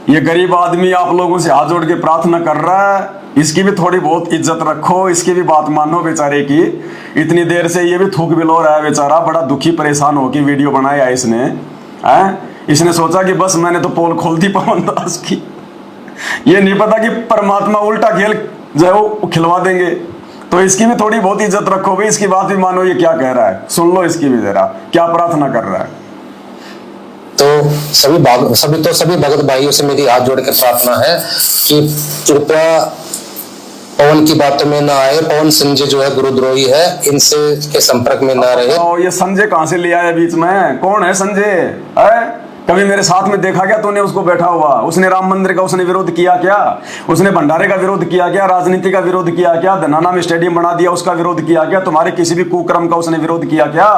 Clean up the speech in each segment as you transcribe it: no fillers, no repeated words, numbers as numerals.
ये गरीब आदमी आप लोगों से हाथ जोड़ के प्रार्थना कर रहा है, इसकी भी थोड़ी बहुत इज्जत रखो, इसकी भी बात मानो बेचारे की। इतनी देर से ये भी थूक बिलो रहा है बेचारा, बड़ा दुखी परेशान होकर वीडियो बनाया इसने। इसने सोचा कि बस मैंने तो पोल खोल दी पवन दास की। ये नहीं पता कि परमात्मा उल्टा खेल जो है वो खिलवा देंगे। तो इसकी भी थोड़ी बहुत इज्जत रखो भाई, इसकी बात भी मानो। ये क्या कह रहा है सुन लो, इसकी भी जरा क्या प्रार्थना कर रहा है। तो सभी भगत भाइयों से मेरी हाथ जोड़ के प्रार्थना है कि कृपया पवन की बातों में ना आए। पवन संजय जो है गुरुद्रोही है, इनसे के संपर्क में ना रहे। ये संजय कहां से ले आया बीच में? कौन है संजय? कभी मेरे साथ में देखा क्या तूने उसको बैठा हुआ? उसने राम मंदिर का उसने विरोध किया क्या? उसने भंडारे का विरोध किया क्या? राजनीति का विरोध किया क्या? धनाना में स्टेडियम बना दिया उसका विरोध किया क्या? तुम्हारे किसी भी कुक्रम का उसने विरोध किया क्या?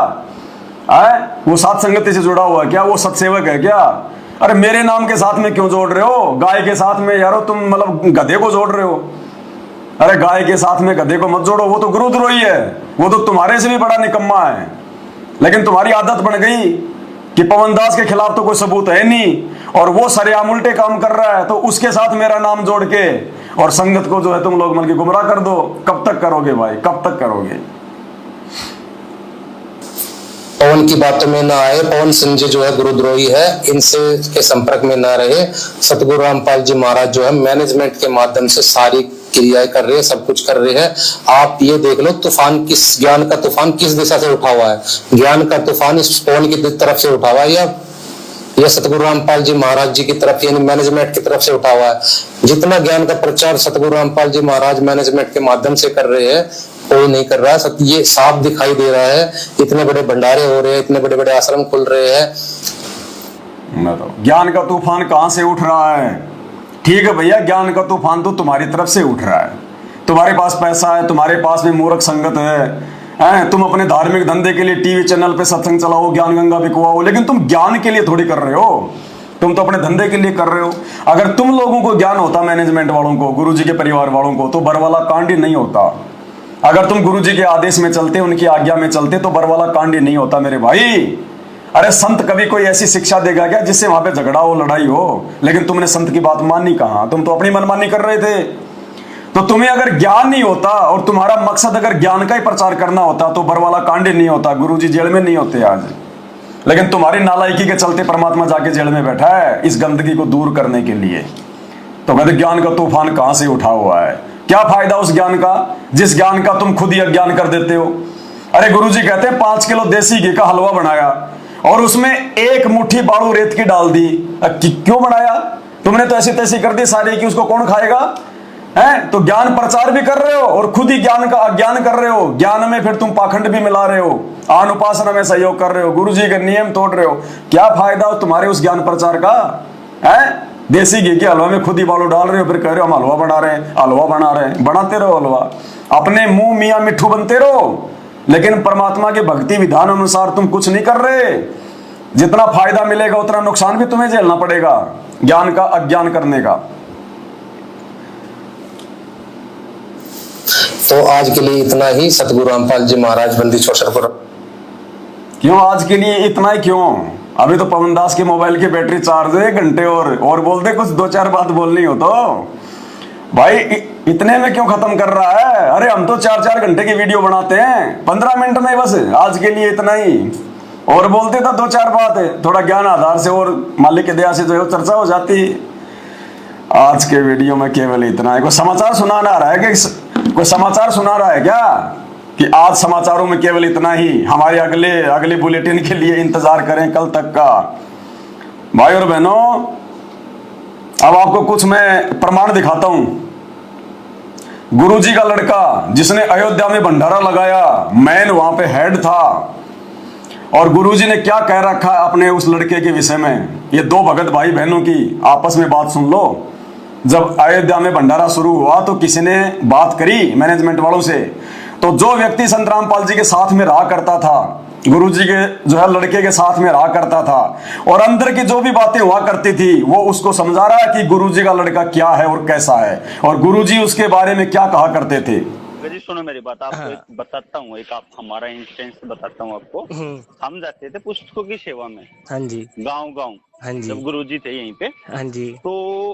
वो सात संगति से जुड़ा हुआ है क्या? वो सत्सेवक है क्या? अरे मेरे नाम के साथ में क्यों जोड़ रहे हो? गाय के साथ में यारो तुम मतलब गधे को जोड़ रहे हो। अरे गाय के साथ में गधे को मत जोड़ो, वो तो गुरुद्रोही है, वो तो तुम्हारे से भी बड़ा निकम्मा है। लेकिन तुम्हारी आदत बन गई कि पवन दास के खिलाफ तो कोई सबूत है नहीं और वो सरेआम उल्टे काम कर रहा है, तो उसके साथ मेरा नाम जोड़ के और संगत को जो है तुम लोग मतलब गुमराह कर दो। कब तक करोगे भाई, कब तक करोगे? पवन की बातों में ना आए। पवन संजय जो है गुरुद्रोही है, इनसे के संपर्क में ना रहे। सतगुरु रामपाल जी महाराज जो है मैनेजमेंट के माध्यम से सारी क्रियाएं कर रहे हैं, सब कुछ कर रहे हैं। आप ये देख लो तूफान किस, ज्ञान का तूफान किस दिशा से उठा हुआ है। ज्ञान का तूफान इस पवन की तरफ से उठा हुआ है या सतगुरु रामपाल जी महाराज जी की तरफ यानी मैनेजमेंट की तरफ से उठा हुआ है। जितना ज्ञान का प्रचार सतगुरु रामपाल जी महाराज मैनेजमेंट के माध्यम से कर रहे हैं, कोई नहीं कर रहा है। ये साफ दिखाई दे रहा है। इतने बड़े भंडारे हो रहे हैं, इतने बड़े बड़े आश्रम खुल रहे हैं। ज्ञान का तूफान कहां से उठ रहा है? ठीक है भैया, ज्ञान का तूफान तो तुम्हारी तरफ से उठ रहा है। तुम्हारे पास पैसा है, तुम्हारे पास में मूर्ख संगत है, तुम अपने धार्मिक धंधे के लिए टीवी चैनल पे सत्संग चलाओ, ज्ञान गंगा बिकवाओ, लेकिन तुम ज्ञान के लिए थोड़ी कर रहे हो, तुम तो अपने धंधे के लिए कर रहे हो। अगर तुम लोगों को ज्ञान होता, मैनेजमेंट वालों को, गुरुजी के परिवार वालों को, तो बरवाला कांड ही नहीं होता। अगर तुम गुरुजी के आदेश में चलते, उनकी आज्ञा में चलते, तो बरवाला कांड ही नहीं होता मेरे भाई। अरे संत कभी कोई ऐसी शिक्षा देगा क्या जिससे वहां पे झगड़ा हो, लड़ाई हो? लेकिन तुमने संत की बात मानी कहां? तुम तो अपनी मनमानी कर रहे थे। तो तुम्हें अगर ज्ञान नहीं होता और तुम्हारा मकसद अगर ज्ञान का ही प्रचार करना होता, तो बरवाला कांड ही नहीं होता, गुरुजी जेल में नहीं होते आज। लेकिन तुम्हारी नालायकी के चलते परमात्मा जाके जेल में बैठा है इस गंदगी को दूर करने के लिए। तो कहते ज्ञान का तूफान कहां से उठा हुआ है? क्या फायदा उस ज्ञान का जिस ज्ञान का तुम खुद ही अज्ञान कर देते हो? अरे गुरुजी कहते हैं 5 किलो देसी घी का हलवा बनाया और उसमें 1 मुट्ठी बालू रेत की डाल दी। क्यों बनाया? तुमने तो ऐसी तैसी कर दी सारी कि उसको कौन खाएगा? तो ज्ञान प्रचार भी कर रहे हो और खुद ही ज्ञान का अज्ञान कर रहे हो। ज्ञान में फिर तुम पाखंड भी मिला रहे हो, अनुपासना में सहयोग कर रहे हो, गुरुजी के नियम तोड़ रहे हो। क्या फायदा तुम्हारे उस ज्ञान प्रचार का? देसी घी के हलवा में खुद ही बालू डाल रहे हो, फिर कह रहे हो हम हलवा बना रहे हैं, हलवा बना रहे हैं। बनाते रहो हलवा, अपने मुंह मियाँ मिट्ठू बनते रहो, लेकिन परमात्मा के भक्ति विधान अनुसार तुम कुछ नहीं कर रहे। जितना फायदा मिलेगा उतना नुकसान भी तुम्हें झेलना पड़ेगा ज्ञान का अज्ञान करने का। तो आज के लिए इतना ही। सतगुरु रामपाल जी महाराज बंदी छोड़पुर। क्यों आज के लिए इतना ही? क्यों? अभी तो पवन दास के मोबाइल की बैटरी चार्ज है, 1 घंटे और बोलते कुछ 2-4 बात बोलनी हो तो भाई इतने में क्यों खत्म कर रहा है? अरे हम तो 4-4 घंटे की वीडियो बनाते हैं 15 मिनट में, बस आज के लिए इतना ही। और बोलते तो 2-4 बात है, थोड़ा ज्ञान आधार से और मालिक के दया से जो है चर्चा हो जाती। आज के वीडियो में केवल इतना है। कोई समाचार सुनाना रहा है कि कोई समाचार सुना रहा है क्या कि आज समाचारों में केवल इतना ही? हमारे अगले बुलेटिन के लिए इंतजार करें कल तक का। भाई और बहनों, अब आपको कुछ मैं प्रमाण दिखाता हूं। गुरुजी का लड़का जिसने अयोध्या में भंडारा लगाया, मैन वहां पे हेड था, और गुरुजी ने क्या कह रखा है अपने उस लड़के के विषय में। ये 2 भगत भाई बहनों की आपस में बात सुन लो। जब अयोध्या में भंडारा शुरू हुआ तो किसी ने बात करी मैनेजमेंट वालों से, तो जो व्यक्ति संत रामपाल जी के साथ में रहा करता था, गुरुजी के जो है लड़के के साथ में रहा करता था, और अंदर की जो भी बातें हुआ करती थी वो उसको समझा रहा है कि गुरुजी का लड़का क्या है और कैसा है, और गुरुजी उसके बारे में क्या कहा करते थे। जी सुनो मेरी बात, आपको एक बताता हूँ, एक आप हमारा इंस्टेंस बताता हूँ आपको। हम जाते थे पुस्तकों की सेवा में, हाँ जी, गांव गांव, हाँ जी। जब गुरुजी थे यहीं पे, हाँ जी। तो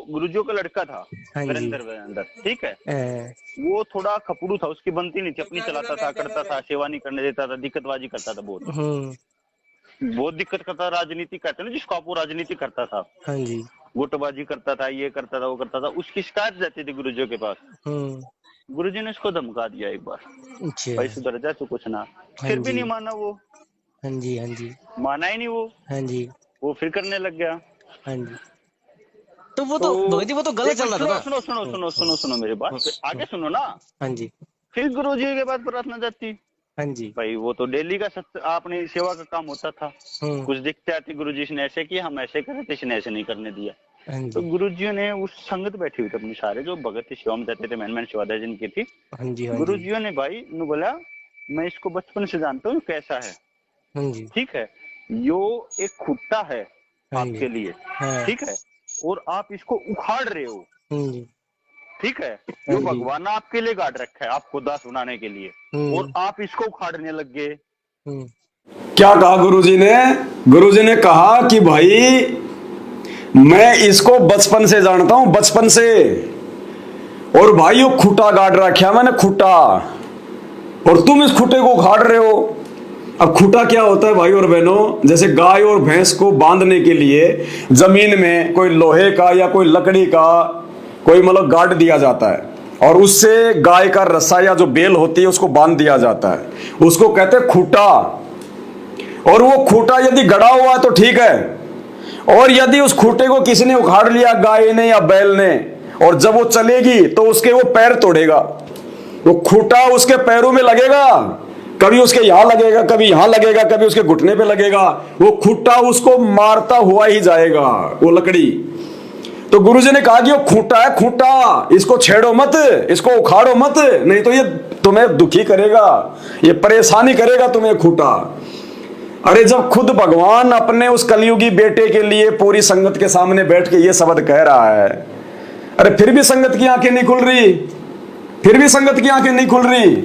गुरुजियों का लड़का था हाँ जी। वीरेंद्र, ठीक है। अ, वो थोड़ा खपड़ू था, उसकी बनती नहीं थी, अपनी चलाता था, करता था, सेवा नहीं करने देता था, दिक्कतबाजी करता था, बहुत हम्म। बहुत दिक्कत करता, राजनीति करते ना जिसको आप, वो राजनीति करता था, हाँ जी। गुटबाजी करता था, ये करता था, वो करता था। उसकी शिकायत जाती थी गुरुजियों के पास। हम्म। गुरुजी ने उसको धमका दिया एक बार, अच्छा। भाई सुधर जा तू, कुछ ना। हाँ फिर भी जी। नहीं माना वो, हाँ जी। हाँ जी। माना ही नहीं वो। हाँ जी। वो फिर करने लग गया। हाँ जी। तो वो तो तो भगत जी वो तो गलत एक चल मिनट, रहा था सुनो ना। सुनो सुनो सुनो सुनो सुनो मेरी बात, फिर आगे सुनो ना। हाँ जी। फिर गुरुजी के बाद प्रार्थना जाती, हाँ जी। भाई वो तो डेली का सत्य आपने सेवा का काम होता था। हम्म। कुछ दिक्कत आती, गुरुजी ने ऐसे किया, हम ऐसे करे थे, इसने ऐसे नहीं करने दिया। हाँ तो जी। गुरुजी ने उस संगत बैठी हुई थी अपनी, सारे जो भगत की सेवा में जाते थे, मैन सेवादार जिनकी थी, हाँ जी। हाँ जी। गुरुजियों ने भाई ने बोला, मैं इसको बचपन से जानता हूँ कैसा है, हाँ जी। ठीक है, यो एक खुट्टा है हाँ जी। आपके लिए, हाँ। ठीक है, और आप इसको उखाड़ रहे हो, हाँ जी। ठीक है। हाँ यो जी। भगवान ने आपके लिए गाड़ रखा है, आपको दास बनाने के लिए, और आप इसको उखाड़ने लग गए। हम्म। क्या कहा गुरुजी ने? गुरुजी ने कहा कि भाई मैं इसको बचपन से जानता हूं, बचपन से, और भाई वो खूटा गाड़ रखा मैंने, खूटा, और तुम इस खूटे को उखाड़ रहे हो। अब खूटा क्या होता है भाई और बहनों? जैसे गाय और भैंस को बांधने के लिए जमीन में कोई लोहे का या कोई लकड़ी का कोई मतलब गाड़ दिया जाता है, और उससे गाय का रस्सा या जो बेल होती है उसको बांध दिया जाता है, उसको कहते हैं खूटा। और वो खूटा यदि गड़ा हुआ है तो ठीक है, और यदि उस खूटे को किसी ने उखाड़ लिया, गाय ने या बैल ने, और जब वो चलेगी तो उसके वो पैर तोड़ेगा, वो खूटा उसके पैरों में लगेगा, कभी उसके यहां लगेगा, कभी यहां लगेगा, कभी उसके घुटने पे लगेगा, वो खूटा उसको मारता हुआ ही जाएगा, वो लकड़ी। तो गुरुजी ने कहा कि वो खूटा है, खूटा, इसको छेड़ो मत, इसको उखाड़ो मत, नहीं तो ये तुम्हें दुखी करेगा, ये परेशानी करेगा तुम्हें खूटा। अरे जब खुद भगवान अपने उस कलयुगी बेटे के लिए पूरी संगत के सामने बैठ के ये शब्द कह रहा है, अरे फिर भी संगत की आंखें नहीं खुल रही, फिर भी संगत की आंखें नहीं खुल रही।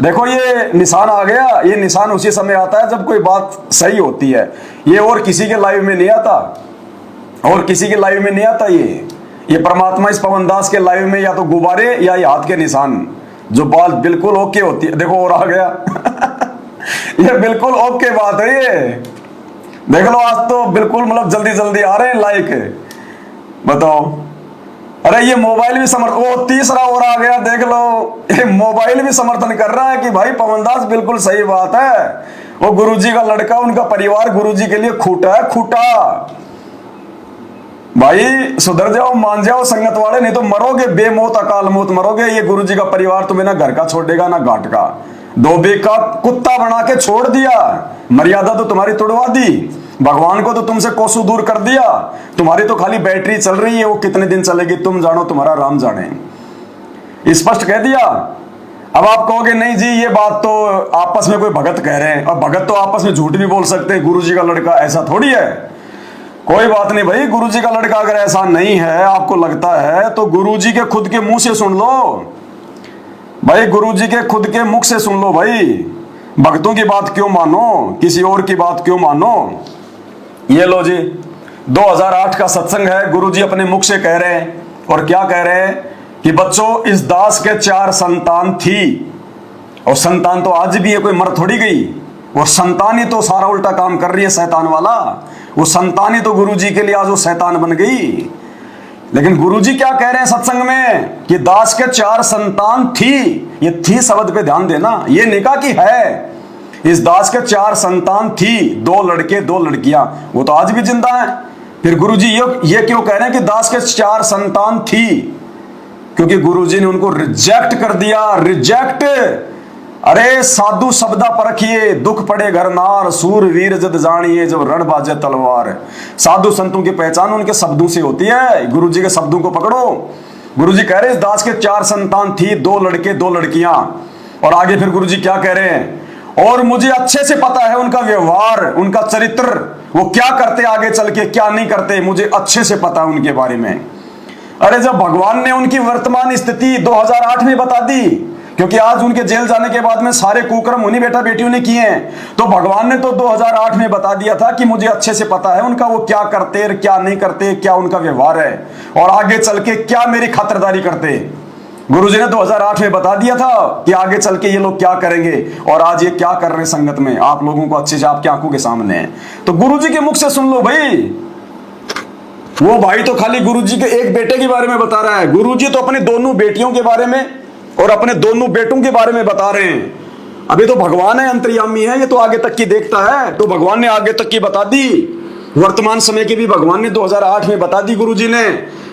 देखो ये निशान आ गया, ये निशान उसी समय आता है जब कोई बात सही होती है। ये और किसी के लाइव में नहीं आता, और किसी के लाइव में नहीं आता। ये परमात्मा इस पवनदास के लाइव में या तो गुब्बारे या ये हाथ के निशान, जो बात बिल्कुल ओके होती है। देखो और आ गया ये बिल्कुल ओके बात है ये, देख लो आज तो बिल्कुल मतलब जल्दी जल्दी आ रहे हैं लाइक, बताओ। अरे ये मोबाइल भी समर्थन, वो तीसरा और आ गया, देख लो, ये मोबाइल भी समर्थन कर रहा है कि भाई पवनदास बिल्कुल सही बात है, वो गुरुजी का लड़का, उनका परिवार गुरुजी के लिए खूटा है, खूटा। भाई सुधर जाओ, मान जाओ संगत वाले, नहीं तो मरोगे बेमौत, अकाल मौत मरोगे। ये गुरुजी का परिवार तुम्हें ना घर का छोड़ेगा ना घाट का, धोबी का कुत्ता बना के छोड़ दिया, मर्यादा तो तुम्हारी तोड़वा दी, भगवान को तो तुमसे कोसों दूर कर दिया, तुम्हारी तो खाली बैटरी चल रही है, वो कितने दिन चलेगी तुम जानो, तुम्हारा राम जाने। स्पष्ट कह दिया। अब आप कहोगे नहीं जी ये बात तो आपस में कोई भगत कह रहे हैं, और भगत तो आपस में झूठ भी बोल सकते हैं, गुरुजी का लड़का ऐसा थोड़ी है। कोई बात नहीं भाई, गुरुजी का लड़का अगर ऐसा नहीं है, आपको लगता है, तो गुरुजी के खुद के मुंह से सुन लो भाई, गुरुजी के खुद के मुख से सुन लो भाई। भक्तों की बात क्यों मानो, किसी और की बात क्यों मानो। ये लो जी, 2008 का सत्संग है, गुरुजी अपने मुख से कह रहे हैं, और क्या कह रहे हैं कि बच्चों इस दास के 4 संतान थी, और संतान तो आज भी है, कोई मर थोड़ी गई, और संतान ही तो सारा उल्टा काम कर रही है, शैतान वाला, वो संतान ही तो गुरुजी के लिए आज वो शैतान बन गई। लेकिन गुरुजी क्या कह रहे हैं सत्संग में कि दास के 4 संतान थी, ये थी शब्द पे ध्यान देना, ये नहीं कहा कि है। इस दास के 4 संतान थी, 2 लड़के 2 लड़कियां, वो तो आज भी जिंदा हैं। फिर गुरुजी ये क्यों कह रहे हैं कि दास के 4 संतान थी? क्योंकि गुरुजी ने उनको रिजेक्ट कर दिया, रिजेक्ट। अरे साधु शब्दा परखिए, दुख पड़े घर नार, सूर वीर जद जानिए जब रण बाजे तलवार। साधु संतों की पहचान उनके शब्दों से होती है, गुरुजी के शब्दों को पकड़ो। गुरुजी कह रहे हैं इस दास के 4 संतान थी, 2 लड़के 2 लड़कियां, और आगे फिर गुरुजी क्या कह रहे हैं, और मुझे अच्छे से पता है उनका व्यवहार, उनका चरित्र, वो क्या करते आगे चल के क्या नहीं करते, मुझे अच्छे से पता है उनके बारे में। अरे जब भगवान ने उनकी वर्तमान स्थिति 2008 में बता दी, क्योंकि आज उनके जेल जाने के बाद में सारे कुकर्म उन्हीं बेटा बेटियों ने किए हैं। तो भगवान ने तो 2008 में बता दिया था कि मुझे अच्छे से पता है उनका, वो क्या करते क्या नहीं करते, क्या उनका व्यवहार है और आगे चल के क्या मेरी खातिरदारी करते। गुरुजी ने 2008 में बता दिया था कि आगे चल के ये लोग क्या करेंगे और आज ये क्या कर रहे हैं संगत में, आप लोगों को अच्छे से आपकी आंखों के सामने है। तो गुरुजी के मुख से सुन लो भाई। वो भाई तो खाली गुरुजी के एक बेटे के बारे में बता रहा है, गुरुजी तो अपने दोनों बेटियों के बारे में और अपने दोनों बेटों के बारे में बता रहे हैं। अभी तो भगवान है, अंतर्यामी है, ये तो आगे तक की देखता है। तो भगवान ने आगे तक की बता दी, वर्तमान समय की भी भगवान ने 2008 में बता दी गुरुजी ने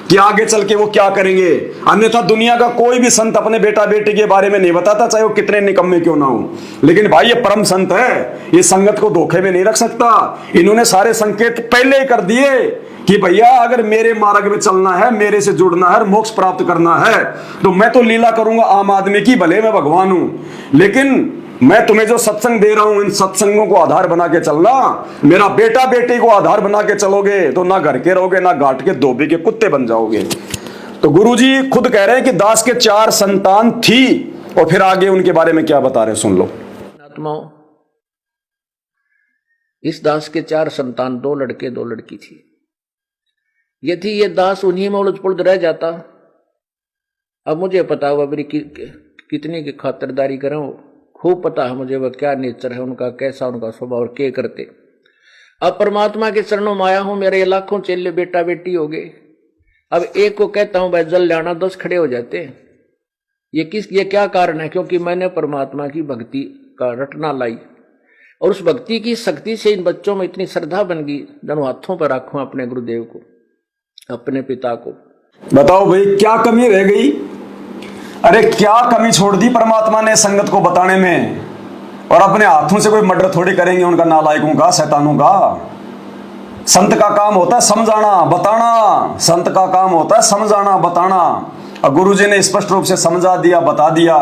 कि आगे चल के वो क्या करेंगे। अन्यथा दुनिया का कोई भी संत अपने बेटा बेटी के बारे में नहीं बताता, चाहे वो कितने निकम्मे क्यों ना हो। लेकिन भाई ये परम संत है, ये संगत को धोखे में नहीं रख सकता। इन्होंने सारे संकेत पहले ही कर दिए कि भैया अगर मेरे मार्ग में चलना है, मेरे से जुड़ना है, मोक्ष प्राप्त करना है तो मैं तो लीला करूंगा आम आदमी की, भले मैं भगवान हूं, लेकिन मैं तुम्हें जो सत्संग दे रहा हूं इन सत्संगों को आधार बना के चलना। मेरा बेटा बेटी को आधार बना के चलोगे तो ना घर के रहोगे ना घाट के धोबी के कुत्ते बन जाओगे। तो गुरुजी खुद कह रहे हैं कि दास के 4 संतान थी और फिर आगे उनके बारे में क्या बता रहे सुन लो। आत्माओं, इस दास के 4 संतान, 2 लड़के 2 लड़की थी। यदि ये दास उन्हीं में उलझ पुलझ रह जाता, अब मुझे पता हुआ मेरी कितनी की खातिरदारी करूं, खूब पता है मुझे वह क्या नेचर है उनका, कैसा उनका स्वभाव और क्या करते। अब परमात्मा के चरणों में आया हूं, मेरे लाखों चेले बेटा बेटी हो गए। अब एक को कहता हूं भाई जल लाना, 10 खड़े हो जाते हैं। ये क्या कारण है? क्योंकि मैंने परमात्मा की भक्ति का रटना लाई और उस भक्ति की शक्ति से इन बच्चों में इतनी श्रद्धा बन गई, दोनों हाथों पर रखूं अपने गुरुदेव को, अपने पिता को। बताओ भाई क्या कमी रह गई? अरे क्या कमी छोड़ दी परमात्मा ने संगत को बताने में? और अपने हाथों से कोई मर्डर थोड़ी करेंगे उनका, नालायकों का, शैतानों का। संत का काम होता है समझाना बताना, संत का काम होता है समझाना बताना। और गुरुजी ने स्पष्ट रूप से समझा दिया, बता दिया।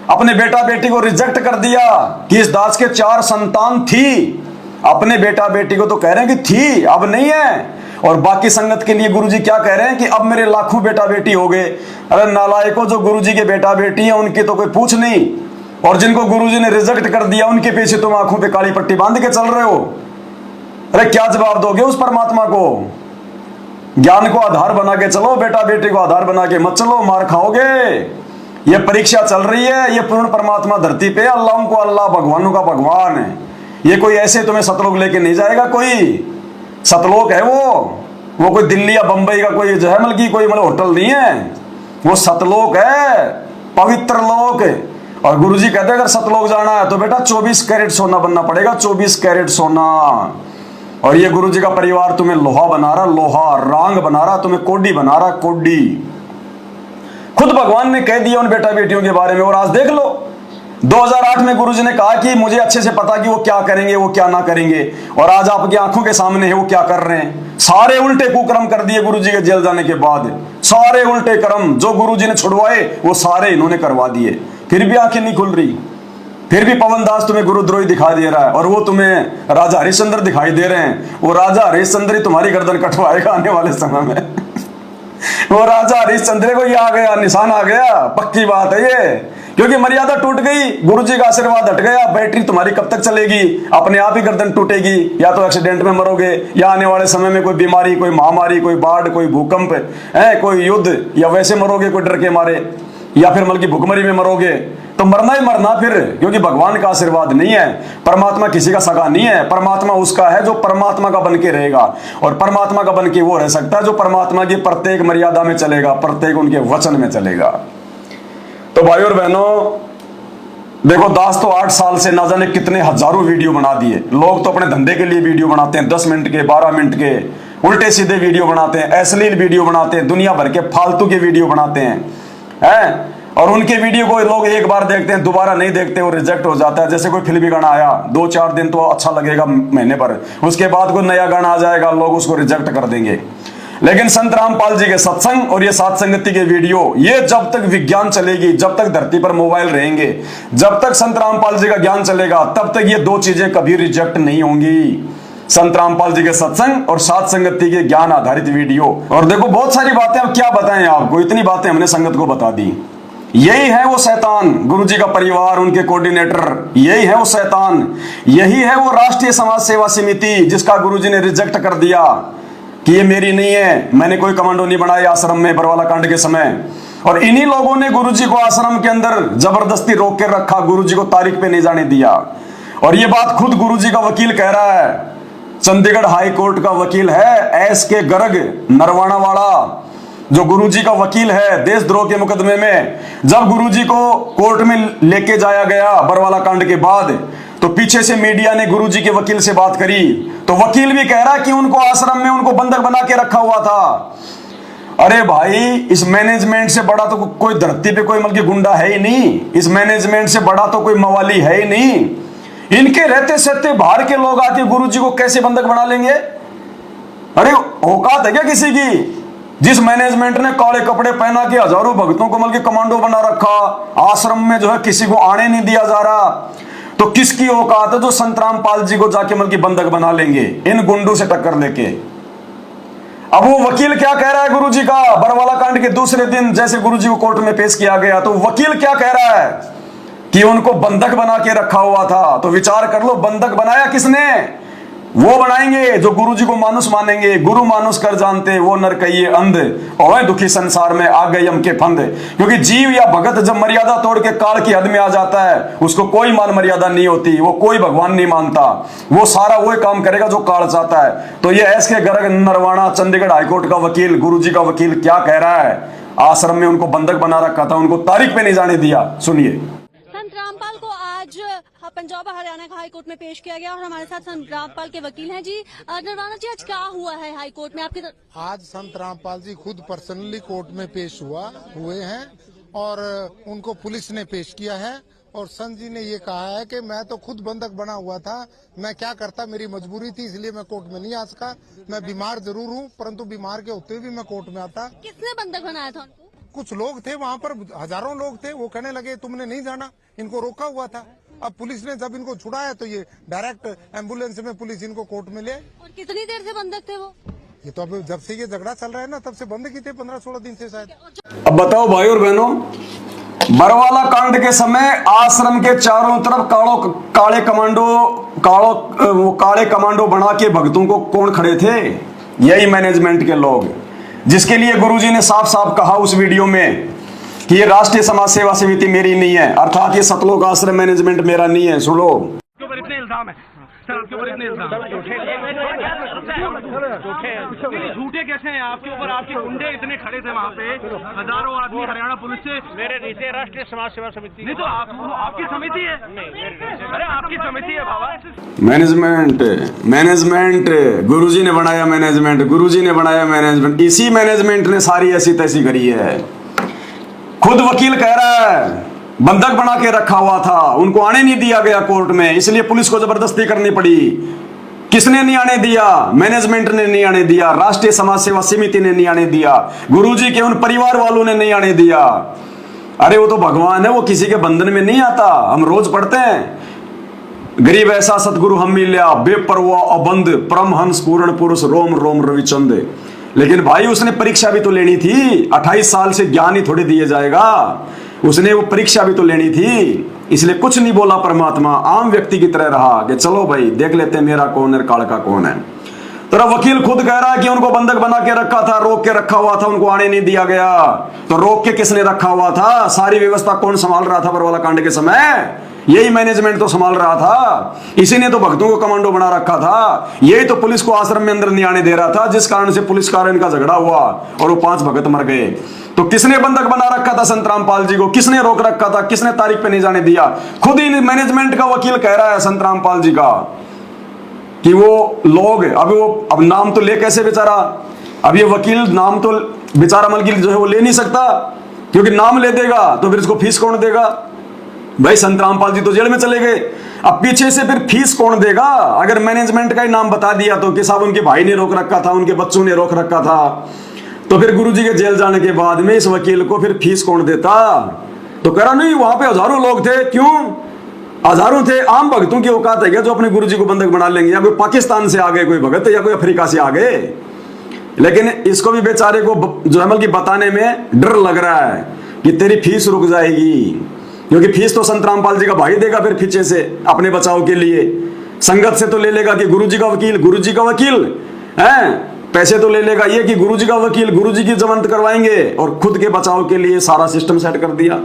अपने बेटा बेटी को रिजेक्ट कर दिया कि इस दास के 4 संतान थी। अपने बेटा बेटी को तो कह रहे हैं कि थी, अब नहीं है। और बाकी संगत के लिए गुरुजी क्या कह रहे हैं कि अब मेरे लाखों बेटा बेटी हो गए। अरे नालायकों, जो गुरुजी के बेटा बेटी हैं उनकी तो कोई पूछ नहीं, और जिनको गुरुजी ने रिजेक्ट कर दिया उनके पीछे तुम आंखों पे काली पट्टी बांध के चल रहे हो। अरे क्या जवाब दोगे उस परमात्मा को? ज्ञान को आधार बना के चलो, बेटा बेटी को आधार बना के मत चलो, मार खाओगे। ये परीक्षा चल रही है, ये पूर्ण परमात्मा धरती पे, अल्लाह को अल्लाह, भगवानों का भगवान है। ये कोई ऐसे तुम्हें सतलोक लेके नहीं जाएगा। कोई सतलोक है वो कोई दिल्ली या बंबई का कोई जो है मतलब की कोई मतलब होटल नहीं है, वो सतलोक है, पवित्र लोक है। और गुरुजी कहते हैं अगर सतलोक जाना है तो बेटा 24 कैरेट सोना बनना पड़ेगा, 24 कैरेट सोना। और ये गुरुजी का परिवार तुम्हें लोहा बना रहा, लोहा रांग बना रहा, तुम्हें कोडी बना रहा, कोडी। खुद भगवान ने कह दिया उन बेटा बेटियों के बारे में। और आज देख लो 2008 में गुरुजी ने कहा कि मुझे अच्छे से पता कि वो क्या करेंगे, वो क्या ना करेंगे, और आज आपकी आंखों के सामने है वो क्या कर रहे हैं। सारे उल्टे कुकर्म कर दिए गुरुजी के जेल जाने के बाद। सारे उल्टे कर्म जो गुरुजी ने छुड़वाए वो सारे इन्होंने करवा दिए। फिर भी आंखें नहीं खुल रही, फिर भी पवन दास तुम्हें गुरुद्रोही दिखाई दे रहा है, और वो तुम्हें राजा हरिश्चंद्र दिखाई दे रहे हैं। वो राजा हरिश्चंद्र ही तुम्हारी गर्दन कटवाएगा आने वाले समय में। वो राजा हरिश्चंद्र को ये आ गया, निशान आ गया, पक्की बात है ये। क्योंकि मर्यादा टूट गई, गुरुजी का आशीर्वाद हट गया, बैटरी तुम्हारी कब तक चलेगी? अपने आप ही गर्दन टूटेगी, या तो एक्सीडेंट में मरोगे, या आने वाले समय में कोई बीमारी, कोई महामारी, कोई बाढ़, कोई भूकंप है, कोई युद्ध, या वैसे मरोगे कोई डर के मारे, या फिर मतलब की भुखमरी में मरोगे। तो मरना ही मरना फिर, क्योंकि भगवान का आशीर्वाद नहीं है। परमात्मा किसी का सगा नहीं है, परमात्मा उसका है जो परमात्मा का बन के रहेगा, और परमात्मा का बन के वो रह सकता है जो परमात्मा की प्रत्येक मर्यादा में चलेगा, प्रत्येक उनके वचन में चलेगा। तो भाई और बहनों देखो, दास तो 8 साल से ना जाने कितने हजारों वीडियो बना दिए। लोग तो अपने धंधे के लिए वीडियो बनाते हैं, 10 मिनट के, 12 मिनट के, उल्टे सीधे वीडियो बनाते हैं, अश्लील वीडियो बनाते हैं, दुनिया भर के फालतू के वीडियो बनाते हैं। और उनके वीडियो को लोग एक बार देखते हैं, दोबारा नहीं देखते, वो रिजेक्ट हो जाता है। जैसे कोई फिल्मी गाना आया, 2-4 दिन तो अच्छा लगेगा महीने पर, उसके बाद कोई नया गाना आ जाएगा, लोग उसको रिजेक्ट कर देंगे। लेकिन संत रामपाल जी के सत्संग और ये सात संगति के वीडियो, ये जब तक विज्ञान चलेगी, जब तक धरती पर मोबाइल रहेंगे, जब तक संत रामपाल जी का ज्ञान चलेगा, तब तक ये 2 चीजें कभी रिजेक्ट नहीं होंगी। संत रामपाल जी के सत्संग और सात संगति के ज्ञान आधारित वीडियो। और देखो बहुत सारी बातें, अब क्या बताएं आपको, इतनी बातें हमने संगत को बता दी। यही है वो शैतान, गुरुजी का परिवार, उनके कोऑर्डिनेटर, यही है वो शैतान। यही है वो राष्ट्रीय समाज सेवा समिति जिसका गुरुजी ने रिजेक्ट कर दिया कि ये मेरी नहीं है, मैंने कोई कमांडो नहीं बनाया आश्रम में बरवाला कांड के समय। और इन्हीं लोगों ने गुरुजी को आश्रम के अंदर जबरदस्ती रोक के रखा, गुरुजी को तारीख पे नहीं जाने दिया। और ये बात खुद गुरुजी का वकील कह रहा है, चंडीगढ़ हाई कोर्ट का वकील है एस के गर्ग, नरवाना वाला, जो गुरुजी का वकील है देशद्रोह के मुकदमे में। जब गुरुजी को कोर्ट में लेके जाया गया बरवाला कांड के बाद, तो पीछे से मीडिया ने गुरुजी के वकील से बात करी, तो वकील भी कह रहा कि उनको आश्रम में उनको बंधक बना के रखा हुआ था। अरे भाई, इस मैनेजमेंट से बड़ा तो कोई धरती पे कोई मतलब गुंडा है ही नहीं, इस मैनेजमेंट से बड़ा तो कोई मवाली है ही नहीं। इनके रहते सहते बाहर के लोग आके गुरुजी को कैसे बंधक बना लेंगे? अरे औकात है क्या किसी की? जिस मैनेजमेंट ने काले कपड़े पहना के हजारों भक्तों को मतलब कमांडो बना रखा, आश्रम में जो है किसी को आने नहीं दिया जा रहा, तो किसकी औकात है जो संत रामपाल जी को जाके मतलब बंधक बना लेंगे इन गुंडों से टक्कर लेके? अब वो वकील क्या कह रहा है गुरुजी का? बरवाला कांड के दूसरे दिन जैसे गुरुजी को कोर्ट में पेश किया गया, तो वकील क्या कह रहा है कि उनको बंधक बना के रखा हुआ था। तो विचार कर लो, बंधक बनाया किसने? वो बनाएंगे जो गुरुजी को मानुस मानेंगे। गुरु मानुस कर जानते वो नर कहिए अंध, और दुखी संसार में आ गए यम के फंद। क्योंकि जीव या भगत जब मर्यादा तोड़ के काल की हद में आ जाता है, उसको कोई मान मर्यादा नहीं होती, वो कोई भगवान नहीं मानता, वो सारा वही काम करेगा जो काल चाहता है। तो ये एस के गर्ग नरवाना, चंडीगढ़ हाईकोर्ट का वकील, गुरुजी का वकील क्या कह रहा है? आश्रम में उनको बंधक बना रखा था, उनको तारीख पे नहीं जाने दिया। सुनिए। संत रामपाल को आज पंजाब और हरियाणा का हाई कोर्ट में पेश किया गया और हमारे साथ संत रामपाल के वकील हैं। जी नरवाना जी, आज क्या हुआ है हाई कोर्ट में आपके? आज संत रामपाल जी खुद पर्सनली कोर्ट में पेश हुए हैं और उनको पुलिस ने पेश किया है। और संत जी ने ये कहा है कि मैं तो खुद बंधक बना हुआ था, मैं क्या करता, मेरी मजबूरी थी इसलिए मैं कोर्ट में नहीं आ सका। मैं बीमार जरूर हूँ, परंतु बीमार के होते भी मैं कोर्ट में आता। किसने बंधक बनाया था उनको? कुछ लोग थे वहाँ पर, हजारों लोग थे, वो कहने लगे तुमने नहीं जाना, इनको रोका हुआ था। अब पुलिस ने जब इनको छुड़ाया तो ये डायरेक्ट एम्बुलेंस में पुलिस इनको कोर्ट में ले। और कितनी देर से बंधक थे वो? ये तो अब जब से ये झगड़ा चल रहा है ना, तब से बंद की थे, 15-16 दिन से शायद। अब बताओ भाई और बहनों, बरवाला कांड के समय आश्रम के चारों तरफ काले कमांडो बना के भक्तों को कौन खड़े थे? यही मैनेजमेंट के लोग, जिसके लिए गुरुजी ने साफ साफ कहा उस वीडियो में कि ये राष्ट्रीय समाज सेवा समिति मेरी नहीं है, अर्थात ये सतलोक आश्रम मैनेजमेंट मेरा नहीं है। सुनो, इतने इल्जाम है सर आपके ऊपर, इतने इल्जाम झूठे कैसे हैं आपके ऊपर? आपके गुंडे इतने खड़े थे वहाँ पे, हजारों आदमी हरियाणा पुलिस से। मेरे नीचे राष्ट्रीय समाज सेवा समिति नहीं, तो आपकी समिति है। अरे आपकी समिति है बाबा। मैनेजमेंट गुरुजी ने बनाया, गुरुजी ने बनाया मैनेजमेंट। इसी मैनेजमेंट ने सारी ऐसी तैसी करी है। खुद वकील कह रहा है बंधक बना के रखा हुआ था, उनको आने नहीं दिया गया कोर्ट में, इसलिए पुलिस को जबरदस्ती करनी पड़ी। किसने नहीं आने दिया? मैनेजमेंट ने नहीं आने दिया, राष्ट्रीय समाज सेवा समिति ने नहीं आने दिया, गुरुजी के उन परिवार वालों ने नहीं आने दिया। अरे वो तो भगवान है, वो किसी के बंधन में नहीं आता। हम रोज पढ़ते हैं, गरीब ऐसा सतगुरु हम मिल्या, बेपरवाह अबंध परमहंस पूर्ण पुरुष रोम रोम रविचंद। लेकिन भाई उसने परीक्षा भी तो लेनी थी, 28 साल से ज्ञान ही थोड़ी दिए जाएगा, उसने वो परीक्षा भी तो लेनी थी। इसलिए कुछ नहीं बोला परमात्मा, आम व्यक्ति की तरह रहा कि चलो भाई देख लेते हैं मेरा कौन है, काल का कौन है। तो वकील खुद कह रहा है कि उनको बंधक बना के रखा था, रोक के रखा हुआ था, उनको आने नहीं दिया गया। तो रोक के किसने रखा हुआ था? सारी व्यवस्था कौन संभाल रहा था बरवाला कांड के समय? यही मैनेजमेंट तो संभाल रहा था। इसी ने तो भक्तों को कमांडो बना रखा था। यही तो पुलिस को आश्रम में अंदर नहीं आने दे रहा था, जिस कारण से पुलिस कारण का झगड़ा हुआ और वो 5 भगत मर गए। तो किसने बंधक बना रखा था संत रामपाल जी को? किसने रोक रखा था? किसने तारीख पे नहीं जाने दिया? खुद ही मैनेजमेंट का वकील कह रहा है संत रामपाल जी का कि वो लोग अब नाम तो ले कैसे बेचारा? अब ये वकील नाम तो बेचारा मलगिल जो है वो ले नहीं सकता, क्योंकि नाम ले देगा तो फिर इसको फीस कौन देगा? भाई संत रामपाल जी तो जेल में चले गए, अब पीछे से फिर फीस कौन देगा? अगर मैनेजमेंट का ही नाम बता दिया तो कि साहब उनके भाई ने रोक रखा था, उनके बच्चों ने रोक रखा था, तो फिर गुरुजी के जेल जाने के बाद में इस वकील को फिर फीस कौन देता? तो कह रहा नहीं, वहां पे हजारों लोग थे। क्यों हजारों थे? आम भक्तों की औकात है क्या जो अपने गुरुजी को बंधक बना लेंगे? या कोई पाकिस्तान से आ गए कोई भगत, या कोई अफ्रीका से आ गए। लेकिन इसको भी बेचारे को जो है कि बताने में डर लग रहा है, कि तेरी फीस रुक जाएगी, क्योंकि फीस तो संत रामपाल जी का भाई देगा फिर पीछे से अपने बचाव के लिए। संगत से तो ले लेगा कि गुरुजी का वकील, गुरुजी का वकील है, पैसे तो ले लेगा ये कि गुरुजी का वकील, गुरुजी की जमानत करवाएंगे, और खुद के बचाव के लिए सारा सिस्टम सेट कर दिया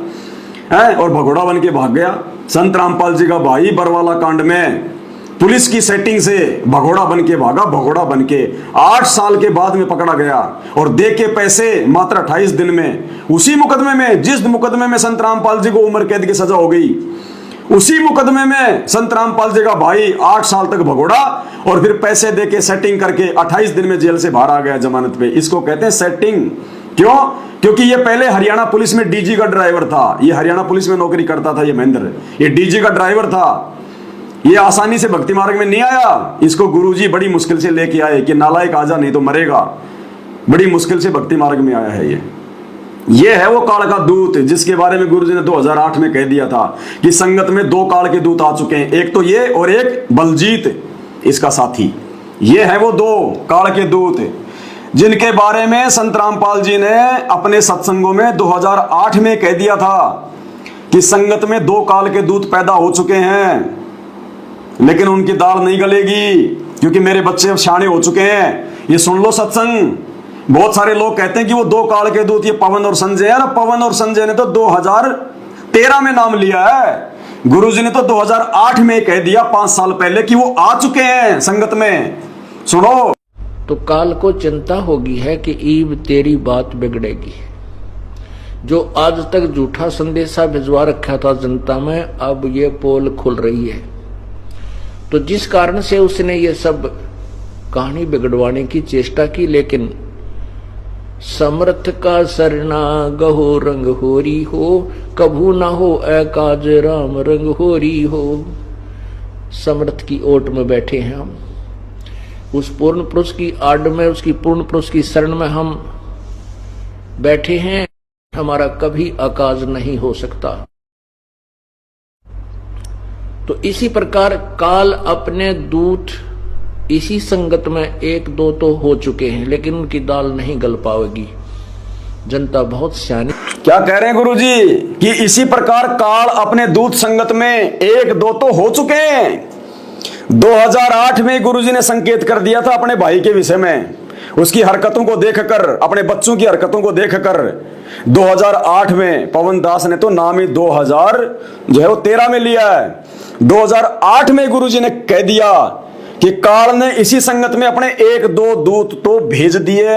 है और भगोड़ा बन के भाग गया। संत रामपाल जी का भाई बरवाला कांड में पुलिस की सेटिंग से भगोड़ा बन के भागा, भगोड़ा बन के 8 साल के बाद में पकड़ा गया और दे के पैसे मात्र 28 दिन में। उसी मुकदमे में, जिस मुकदमे में संत रामपाल जी को उम्र कैद की सजा हो गई, उसी मुकदमे में संत रामपाल जी का भाई 8 साल तक भगोड़ा और फिर पैसे दे के सेटिंग करके 28 दिन में जेल से बाहर आ गया जमानत पे। इसको कहते हैं सेटिंग। क्यों? क्योंकि ये पहले हरियाणा पुलिस में डीजी का ड्राइवर था, ये हरियाणा पुलिस में नौकरी करता था, ये महेंद्र, ये डीजी का ड्राइवर था। ये आसानी से भक्ति मार्ग में नहीं आया, इसको गुरुजी बड़ी मुश्किल से लेके आए कि नालायक आजा नहीं तो मरेगा। बड़ी मुश्किल से भक्ति मार्ग में आया है ये है वो काल का दूत जिसके बारे में गुरुजी ने 2008 में कह दिया था कि संगत में 2 काल के दूत आ चुके हैं, एक तो ये और एक बलजीत इसका साथी। ये है वो 2 काल के दूत जिनके बारे में संत रामपाल जी ने अपने सत्संगों में 2008 में कह दिया था कि संगत में 2 काल के दूत पैदा हो चुके हैं, लेकिन उनकी दाल नहीं गलेगी क्योंकि मेरे बच्चे अब शाणे हो चुके हैं। ये सुन लो सत्संग। बहुत सारे लोग कहते हैं कि वो 2 काल के दूत ये पवन और संजय है ना। पवन और संजय ने तो 2013 में नाम लिया है, गुरुजी ने तो 2008 में कह दिया 5 साल पहले कि वो आ चुके हैं संगत में। सुनो, तो काल को चिंता होगी है कि ईब तेरी बात बिगड़ेगी। जो आज तक झूठा संदेशा भिजवा रखा था जनता में, अब ये पोल खुल रही है। तो जिस कारण से उसने ये सब कहानी बिगड़वाने की चेष्टा की, लेकिन समर्थ का सरना गहो रंग होरी हो, कभू ना हो ए काज राम रंग होरी हो। समर्थ की ओट में बैठे हैं हम, उस पूर्ण पुरुष की आड़ में, उसकी पूर्ण पुरुष की शरण में हम बैठे हैं। हमारा कभी अकाज नहीं हो सकता। तो इसी प्रकार काल अपने दूत इसी संगत में 1-2 तो हो चुके हैं, लेकिन उनकी दाल नहीं गल पाएगी। जनता बहुत सियानी। क्या कह रहे हैं गुरुजी कि इसी प्रकार काल अपने दूत संगत में 1-2 तो हो चुके हैं। 2008 में गुरुजी ने संकेत कर दिया था अपने भाई के विषय में, उसकी हरकतों को देखकर, अपने बच्चों की हरकतों को देखकर। 2008 में पवन दास ने तो नाम ही 2013 में लिया है। 2008 में गुरुजी ने कह दिया कि काल ने इसी संगत में अपने 1-2 दूत तो भेज दिए,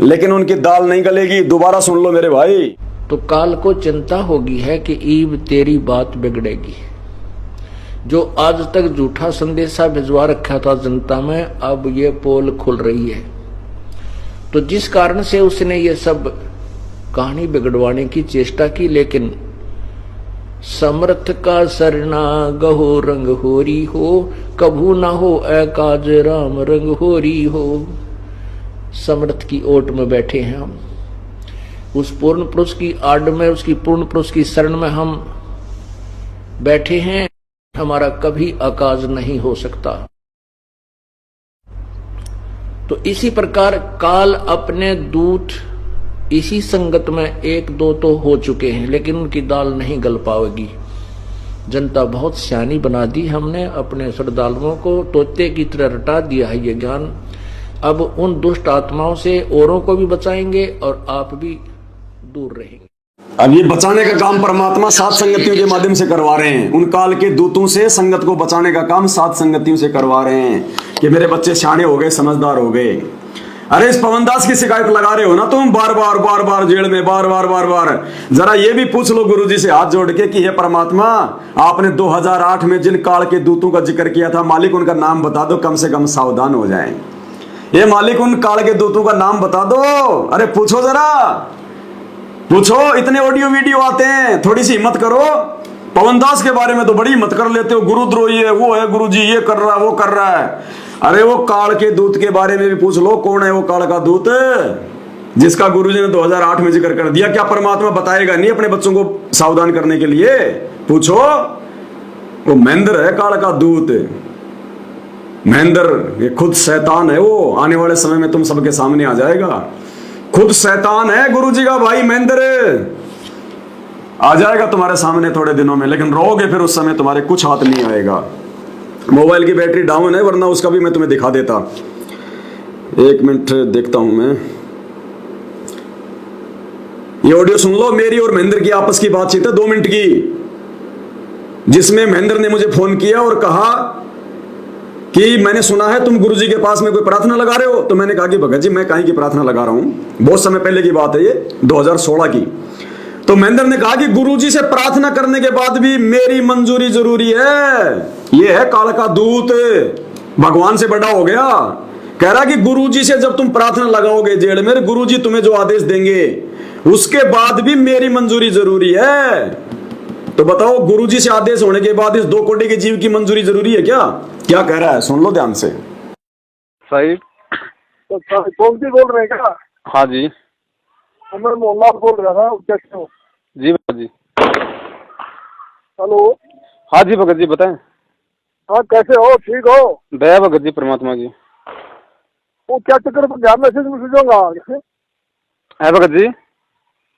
लेकिन उनकी दाल नहीं गलेगी। दोबारा सुन लो मेरे भाई। तो काल को चिंता होगी है कि ईब तेरी बात बिगड़ेगी। जो आज तक झूठा संदेशा भिजवा रखा था जनता में, अब ये पोल खुल रही है। तो जिस कारण से उसने ये सब कहानी बिगड़वाने की चेष्टा की, लेकिन समर्थ का सरना गहो रंग होरी हो, कभू ना हो ए काज राम रंग होरी हो। समर्थ की ओट में बैठे हैं हम, उस पूर्ण पुरुष की आड़ में, उसकी पूर्ण पुरुष की शरण में हम बैठे हैं। हमारा कभी अकाज नहीं हो सकता। तो इसी प्रकार काल अपने दूत इसी संगत में 1-2 तो हो चुके हैं, लेकिन उनकी दाल नहीं गल पाएगी। जनता बहुत सियानी बना दी हमने, अपने श्रद्धालुओं को तोते की तरह रटा दिया है ये ज्ञान। अब उन दुष्ट आत्माओं से औरों को भी बचाएंगे और आप भी दूर रहेंगे। अब ये बचाने का काम परमात्मा 7 संगतियों के माध्यम से करवा रहे हैं। उन काल के दूतों से संगत को बचाने का काम 7 संगतियों से करवा रहे हैं कि मेरे बच्चे सियाने हो गए, समझदार हो गए। अरे इस पवनदास की शिकायत लगा रहे हो ना तुम, बार बार जेल में, बार। जरा ये भी पूछ लो गुरुजी से हाथ जोड़ के कि हे परमात्मा, आपने 2008 में जिन काल के दूतों का जिक्र किया था, मालिक उनका नाम बता दो, कम से कम सावधान हो जाएं। ये मालिक उन काल के दूतों का नाम बता दो। अरे पूछो जरा, पूछो। इतने ऑडियो वीडियो आते हैं, थोड़ी सी हिम्मत करो। पवनदास के बारे में तो बड़ी हिम्मत कर लेते हो, गुरुद्रोही है, वो है गुरुजी, ये कर रहा है, वो कर रहा है। अरे वो काल के दूत के बारे में भी पूछ लो, कौन है वो काल का दूत जिसका गुरुजी ने 2008 में जिक्र कर दिया? क्या परमात्मा बताएगा नहीं अपने बच्चों को सावधान करने के लिए? पूछो। वो महेंद्र है काल का दूत। महेंद्र ये खुद शैतान है, वो आने वाले समय में तुम सबके सामने आ जाएगा। खुद शैतान है गुरुजी का भाई महेंद्र। आ जाएगा तुम्हारे सामने थोड़े दिनों में, लेकिन रहोगे फिर उस समय तुम्हारे कुछ हाथ नहीं आएगा। मोबाइल की बैटरी डाउन है, वरना उसका भी मैं तुम्हें दिखा देता। 1 मिनट देखता हूं मैं। ये ऑडियो सुन लो, मेरी और महेंद्र की आपस की बातचीत है 2 मिनट की, जिसमें महेंद्र ने मुझे फोन किया और कहा कि मैंने सुना है तुम गुरुजी के पास में कोई प्रार्थना लगा रहे हो। तो मैंने कहा कि भगत जी मैं काहे की प्रार्थना लगा रहा हूं, बहुत समय पहले की बात है ये, 2016 की। तो महेंद्र ने कहा कि गुरुजी से प्रार्थना करने के बाद भी मेरी मंजूरी जरूरी है। ये है काल का दूत, भगवान से बड़ा हो गया। कह रहा कि गुरुजी से जब तुम प्रार्थना लगाओगे जेल में, गुरुजी तुम्हें जो आदेश देंगे उसके बाद भी मेरी मंजूरी जरूरी है। तो बताओ, गुरुजी से आदेश होने के बाद इस 2 कोटि के जीव की मंजूरी जरूरी है क्या? क्या कह रहा है सुन लो ध्यान से। सही तो कौन सी बोल रहे हैं क्या? हाँ जी। मैं मोहल्ला बोल रहा था, कैसे हो? जी भगत जी। हेलो। हाँ जी भगत जी बताएं। हाँ कैसे हो? ठीक हो? दया भगत जी, परमात्मा जी। वो क्या चक्कर पर क्या मैसेज होगा है भगत जी?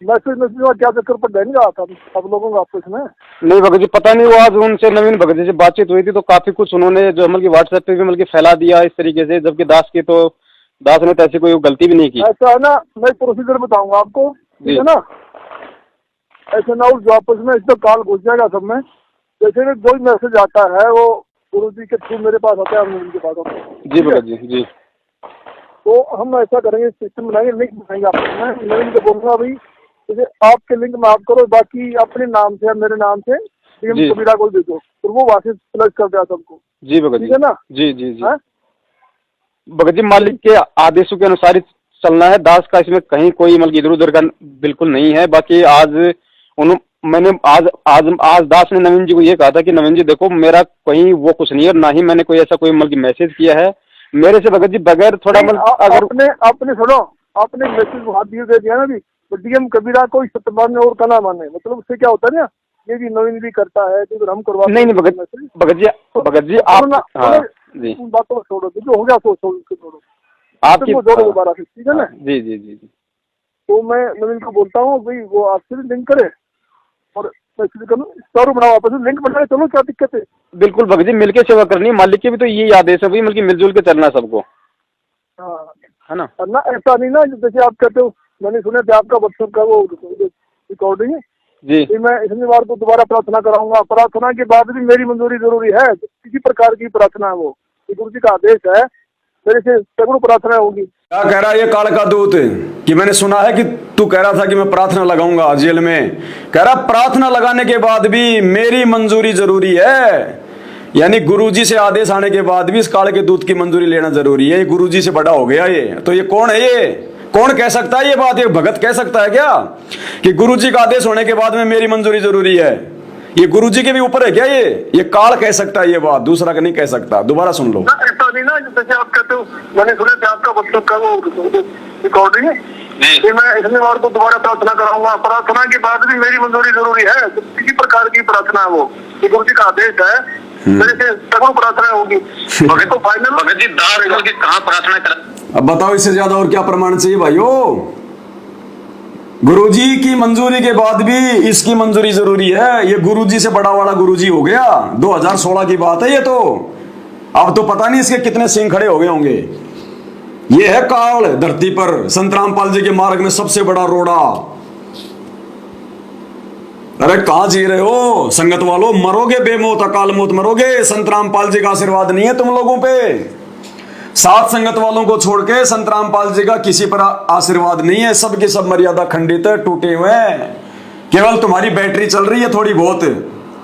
मैसेज क्या चक्कर पर देंगे सब लोगों का आपस में? नहीं भगत जी, पता नहीं, वो आज उनसे नवीन भगत जी से बातचीत हुई थी तो काफी कुछ उन्होंने जो मतलब व्हाट्सएप पे भी मतलब फैला दिया इस तरीके से, जबकि दास ने तो ऐसी कोई गलती भी नहीं की। ऐसा है ना, मैं प्रोसीजर बताऊंगा आपको, ठीक है ना? ऐसे ना उस आपस में इसमें काल घुस जाएगा सब में। जैसे भी कोई मैसेज आता है वो गुरुजी के थ्रू मेरे पास आता है, हम उनके पास आते हैं। जी भगत जी। जी। तो हम ऐसा करेंगे, सिस्टम बनाएंगे, लिंक बनाएंगे आपस में। मैं इनको बोलूंगा भाई जैसे आपके लिंक में आप करो, बाकी अपने नाम से या मेरे नाम से कबीरा को दे दो, और वो वहां से प्लस कर दिया सबको। जी भगत जी, ठीक है ना? जी जी जी। भगत जी, मालिक के आदेशों के अनुसार ही चलना है। दास का इसमें कहीं कोई मतलब इधर उधर का बिल्कुल नहीं है। बाकी आज दास ने नवीन जी को ये कहा था कि नवीन जी देखो, मेरा कहीं वो कुछ नहीं है, ना ही मैंने कोई ऐसा कोई मतलब मैसेज किया है मेरे से भगत जी, बगैर थोड़ा मतलब अगर आपने सुनो, आपने मैसेज वहां दे दिया ना, डीएम कबीरा को सत्य माने और कला माने, मतलब उससे क्या होता है ना, ये भी नवीन भी करता है तो हम करवा नहीं भगत जी आप जी बातों को छोड़ो, जो हो गया तो छोड़ो, आपकी जोड़ो दोबारा से, ठीक है ना? जी जी जी। तो मैं नवीन को बोलता हूँ भाई वो आपसे भी लिंक करे और मैसेज करो, स्टोर बनाओ, आपस में लिंक बना, चलो क्या दिक्कत है? बिल्कुल भगत जी, मिलके सेवा करनी है। मालिक के भी तो यही आदेश है भाई, मतलब मिलजुल के चलना सबको, हाँ है ना? ना ऐसा नहीं ना, जैसे आप कहते हो, मैंने सुना था आपका व्हाट्सएप का वो रिकॉर्डिंग है जी, मैं शनिवार को दोबारा प्रार्थना कराऊंगा। प्रार्थना के बाद भी मेरी मंजूरी जरूरी है, किसी प्रकार की प्रार्थना है, वो गुरु जी का आदेश है, मेरे से सैकड़ों प्रार्थना होगी। क्या कह रहा है ये काल का दूत कि मैंने सुना है कि तू कह रहा था कि मैं प्रार्थना लगाऊंगा जेल में। कह रहा प्रार्थना लगाने के बाद भी मेरी मंजूरी जरूरी है, यानी गुरुजी से आदेश आने के बाद भी इस काल के दूत की मंजूरी लेना जरूरी है। गुरुजी से बड़ा हो गया ये, तो ये कौन है? ये कौन कह सकता है ये बात? ये भगत कह सकता है क्या कि गुरुजी का आदेश होने के बाद में मेरी मंजूरी जरूरी है? ये गुरुजी के भी ऊपर है क्या? ये काल कह सकता है ये बात, दूसरा का नहीं कह सकता। दोबारा सुन लो। ऐसा नहीं ना, जैसे आप कहते हो, मैंने सुना था आपका व्हाट्सएप का वो रिकॉर्डिंग है जी, मैं शनिवार को दोबारा प्रार्थना कराऊंगा। प्रार्थना के बाद भी मेरी मंजूरी जरूरी है, किसी प्रकार की प्रार्थना है, वो गुरु जी का आदेश है, मेरे से सैकड़ों प्रार्थना होगी। तो फाइनल भगत जी दास की कहाँ प्रार्थना कर? अब बताओ इससे ज्यादा और क्या प्रमाण चाहिए भाइयों? गुरुजी की मंजूरी के बाद भी इसकी मंजूरी जरूरी है। ये गुरुजी से बड़ा वाला गुरुजी हो गया। 2016 की बात है ये तो। अब तो पता नहीं इसके कितने सिंह खड़े हो गए होंगे। ये है काल धरती पर, संत रामपाल जी के मार्ग में सबसे बड़ा रोड़ा। अरे कहां जी रहे हो संगत वालों? मरोगे बेमौत, अकाल मौत मरोगे। संत रामपाल जी का आशीर्वाद नहीं है तुम लोगों पे। सात संगत वालों को छोड़ के संत रामपाल जी का किसी पर आशीर्वाद नहीं है। सबकी सब मर्यादा खंडित है, टूटे हुए हैं। केवल तुम्हारी बैटरी चल रही है थोड़ी बहुत,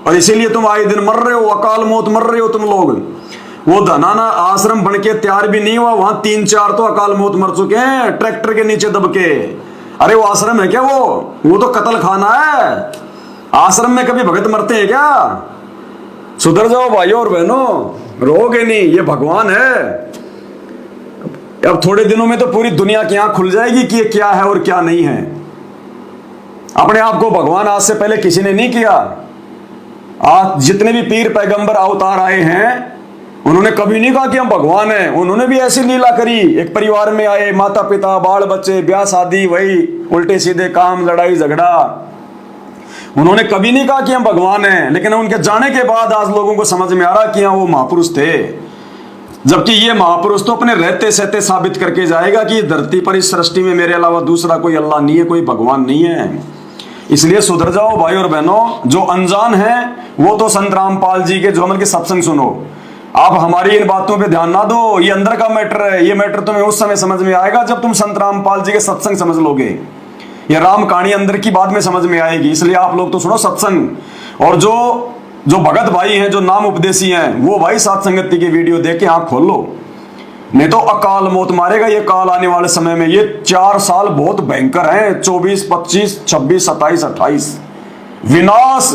और इसीलिए तुम आए दिन मर रहे हो, अकाल मौत मर रहे हो तुम लोग। वो धनाना आश्रम बन के तैयार भी नहीं हुआ, वहां 3-4 तो अकाल मौत मर चुके हैं ट्रैक्टर के नीचे दब के। अरे वो आश्रम है क्या? वो तो कत्ल खाना है। आश्रम में कभी भगत मरते हैं क्या? सुधर जाओ भाइयों और बहनों, रोगे नहीं, ये भगवान है। अब थोड़े दिनों में तो पूरी दुनिया की आंख खुल जाएगी कि ये क्या है और क्या नहीं है। अपने आप को भगवान आज से पहले किसी ने नहीं किया। आज जितने भी पीर पैगंबर अवतार आए हैं, उन्होंने कभी नहीं कहा कि हम भगवान हैं। उन्होंने भी ऐसी लीला करी। एक परिवार में आए, माता पिता, बाल बच्चे, ब्याह शादी, वही उल्टे सीधे काम, लड़ाई झगड़ा। उन्होंने कभी नहीं कहा कि हम भगवान हैं, लेकिन उनके जाने के बाद आज लोगों को समझ में आ रहा कि हाँ वो महापुरुष थे। जबकि ये महापुरुष तो अपने रहते सहते साबित करके जाएगा कि धरती पर इस सृष्टि में मेरे अलावा दूसरा कोई अल्लाह नहीं है, कोई भगवान नहीं है। इसलिए सुधर जाओ भाई और बहनों, जो अनजान है वो तो संत रामपाल जी के जो के सत्संग सुनो। आप हमारी इन बातों पे ध्यान ना दो, ये अंदर का मैटर है। ये मैटर तुम्हें उस समय समझ में आएगा जब तुम संत रामपाल जी के सत्संग समझ लोगे। ये राम कहानी अंदर की बाद में समझ में आएगी। इसलिए आप लोग तो सुनो सत्संग। और जो भगत भाई हैं, जो नाम उपदेशी हैं, वो भाई साथ संगति की वीडियो देख के आंख खोल लो, नहीं तो अकाल मौत मारेगा ये काल आने वाले समय में। ये 4 साल बहुत भयंकर हैं, 24, 25, 26, 27, 28 विनाश।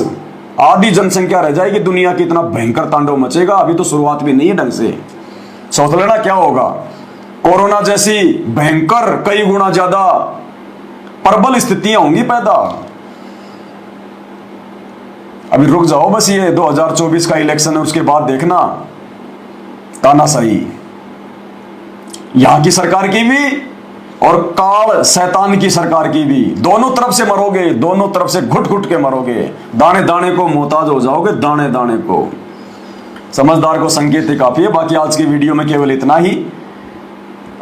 आधी जनसंख्या रह जाएगी दुनिया की, इतना भयंकर तांडव मचेगा। अभी तो शुरुआत भी नहीं है ढंग से। सोच लेना क्या होगा। कोरोना जैसी भयंकर, कई गुना ज्यादा प्रबल स्थितियां होंगी पैदा। अभी रुक जाओ बस, ये 2024 का इलेक्शन है, उसके बाद देखना तानाशाही यहां की सरकार की भी और काल शैतान की सरकार की भी। दोनों तरफ से मरोगे, दोनों तरफ से घुट घुट के मरोगे। दाने दाने को मोहताज हो जाओगे, दाने दाने को। समझदार को संकेत ही काफी है। बाकी आज की वीडियो में केवल इतना ही,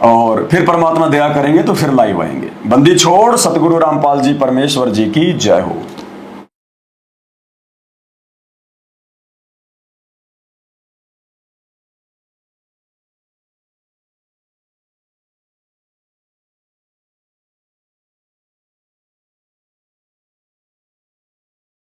और फिर परमात्मा दया करेंगे तो फिर लाइव आएंगे। बंदी छोड़। सतगुरु रामपाल जी परमेश्वर जी की जय हो।